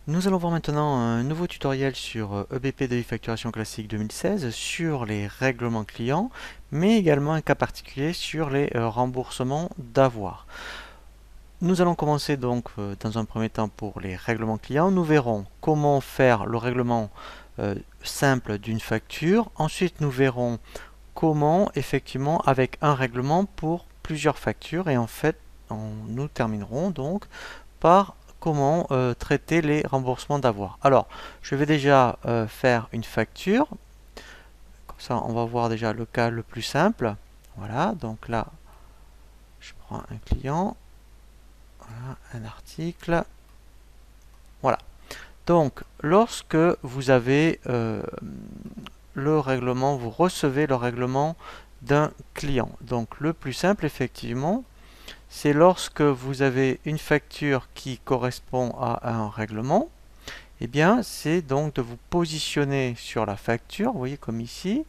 Nous allons voir maintenant un nouveau tutoriel sur EBP de facturation classique 2016 sur les règlements clients, mais également un cas particulier sur les remboursements d'avoir. Nous allons commencer donc dans un premier temps pour les règlements clients. Nous verrons comment faire le règlement simple d'une facture. Ensuite, nous verrons comment effectivement avec un règlement pour plusieurs factures. Et en fait, nous terminerons donc par comment traiter les remboursements d'avoir. Alors, je vais déjà faire une facture. Comme ça, on va voir déjà le cas le plus simple. Voilà, donc là, je prends un client, voilà, un article. Voilà. Donc, lorsque vous avez le règlement, vous recevez le règlement d'un client. Donc, le plus simple, effectivement, c'est lorsque vous avez une facture qui correspond à un règlement, eh bien, c'est donc de vous positionner sur la facture, vous voyez comme ici,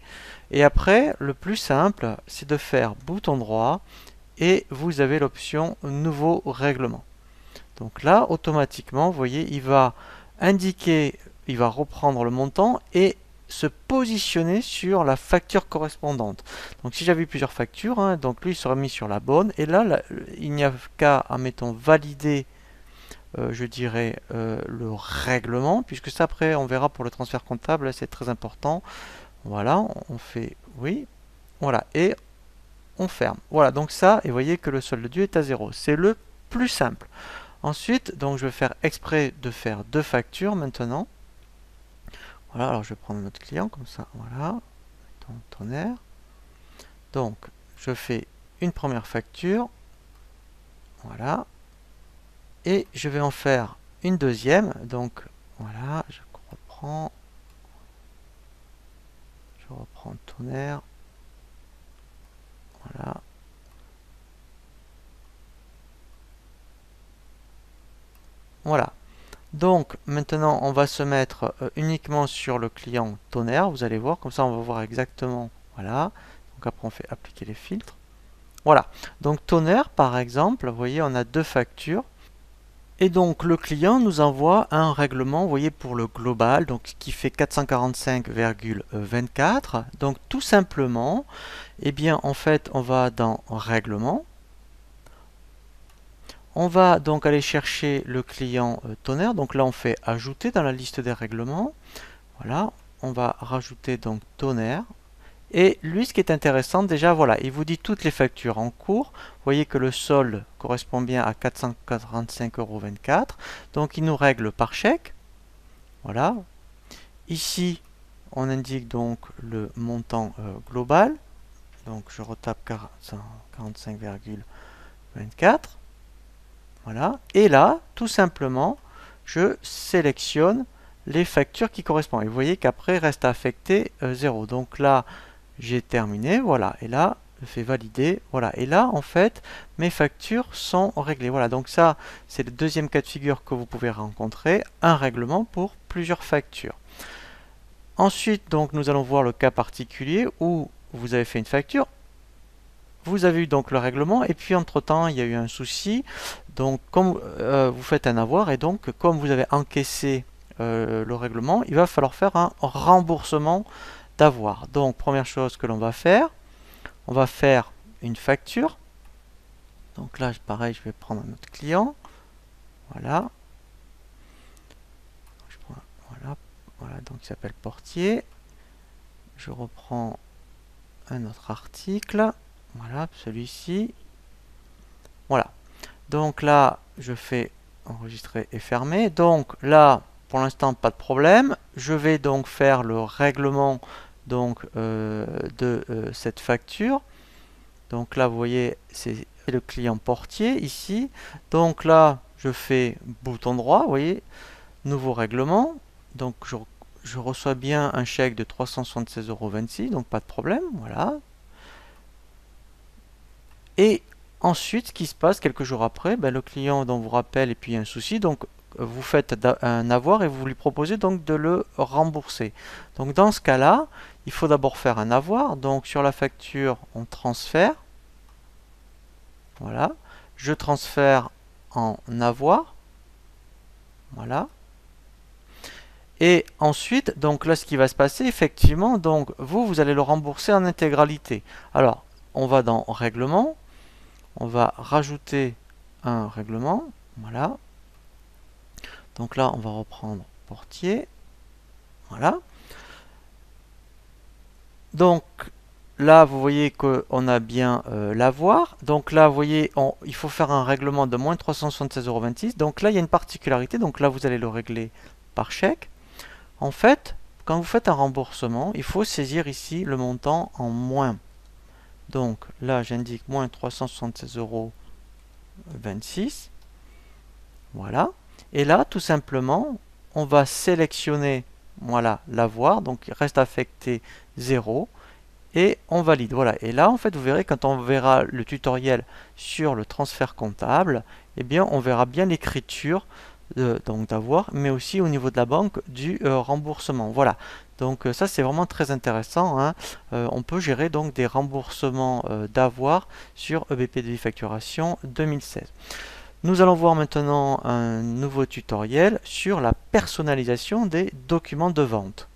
et après, le plus simple, c'est de faire bouton droit, et vous avez l'option Nouveau règlement. Donc là, automatiquement, vous voyez, il va indiquer, il va reprendre le montant et se positionner sur la facture correspondante. Donc si j'avais plusieurs factures, hein, donc lui il sera mis sur la bonne, et là, il n'y a qu'à, admettons, valider, je dirais, le règlement, puisque ça après on verra pour le transfert comptable, c'est très important. Voilà, on fait oui, voilà, et on ferme. Voilà, donc ça, et vous voyez que le solde dû est à 0. C'est le plus simple. Ensuite, donc je vais faire exprès de faire deux factures maintenant. Voilà, alors je vais prendre notre client comme ça, voilà, tonnerre. Donc, je fais une première facture, voilà, et je vais en faire une deuxième. Donc, voilà, je reprends tonnerre, voilà, voilà. Donc, maintenant, on va se mettre uniquement sur le client tonnerre. Vous allez voir, comme ça, on va voir exactement, voilà. Donc après, on fait appliquer les filtres. Voilà. Donc tonnerre, par exemple, vous voyez, on a deux factures. Et donc le client nous envoie un règlement, vous voyez, pour le global, donc qui fait 445,24. Donc tout simplement, eh bien en fait, on va dans règlement. On va donc aller chercher le client tonnerre. Donc là, on fait ajouter dans la liste des règlements. Voilà, on va rajouter donc tonnerre. Et lui, ce qui est intéressant, déjà, voilà, il vous dit toutes les factures en cours. Vous voyez que le solde correspond bien à 445,24 €. Donc, il nous règle par chèque. Voilà. Ici, on indique donc le montant global. Donc, je retape 445,24. Voilà. Et là, tout simplement, je sélectionne les factures qui correspondent. Et vous voyez qu'après, reste affecté 0. Donc là, j'ai terminé, voilà, et là, je fais valider, voilà, et là, en fait, mes factures sont réglées. Voilà, donc ça, c'est le deuxième cas de figure que vous pouvez rencontrer, un règlement pour plusieurs factures. Ensuite, donc, nous allons voir le cas particulier où vous avez fait une facture, vous avez eu donc le règlement, et puis entre-temps, il y a eu un souci, donc comme vous faites un avoir, et donc comme vous avez encaissé le règlement, il va falloir faire un remboursement d'avoir. Donc, première chose que l'on va faire, on va faire une facture. Donc là, pareil, je vais prendre un autre client. Voilà. Voilà, voilà, donc il s'appelle Portier. Je reprends un autre article. Voilà, celui-ci. Voilà. Donc là, je fais enregistrer et fermer. Donc là, pour l'instant, pas de problème. Je vais donc faire le règlement donc, de cette facture. Donc là, vous voyez, c'est le client portier ici. Donc là, je fais bouton droit, vous voyez, nouveau règlement. Donc je reçois bien un chèque de 376,26 €, donc pas de problème, voilà. Et ensuite, ce qui se passe quelques jours après, ben, le client donc, vous rappelle et puis il y a un souci, donc vous faites un avoir et vous lui proposez donc de le rembourser. Donc dans ce cas-là, il faut d'abord faire un avoir. Donc sur la facture, on transfère. Voilà. Je transfère en avoir. Voilà. Et ensuite, donc là, ce qui va se passer, effectivement, donc vous allez le rembourser en intégralité. Alors, on va dans Règlement, on va rajouter un règlement, voilà. Donc là, on va reprendre Portier, voilà. Donc là, vous voyez qu'on a bien l'avoir. Donc là, vous voyez, il faut faire un règlement de moins 376,26 €. Donc là, il y a une particularité. Donc là, vous allez le régler par chèque. En fait, quand vous faites un remboursement, il faut saisir ici le montant en moins. Donc là, j'indique moins 376,26 €. Voilà. Et là, tout simplement, on va sélectionner, voilà, l'avoir. Donc il reste affecté 0. Et on valide. Voilà. Et là, en fait, vous verrez, quand on verra le tutoriel sur le transfert comptable, eh bien, on verra bien l'écriture donc d'avoir, mais aussi au niveau de la banque du remboursement. Voilà. Donc ça, c'est vraiment très intéressant, hein. On peut gérer donc des remboursements d'avoir sur EBP de facturation 2016. Nous allons voir maintenant un nouveau tutoriel sur la personnalisation des documents de vente.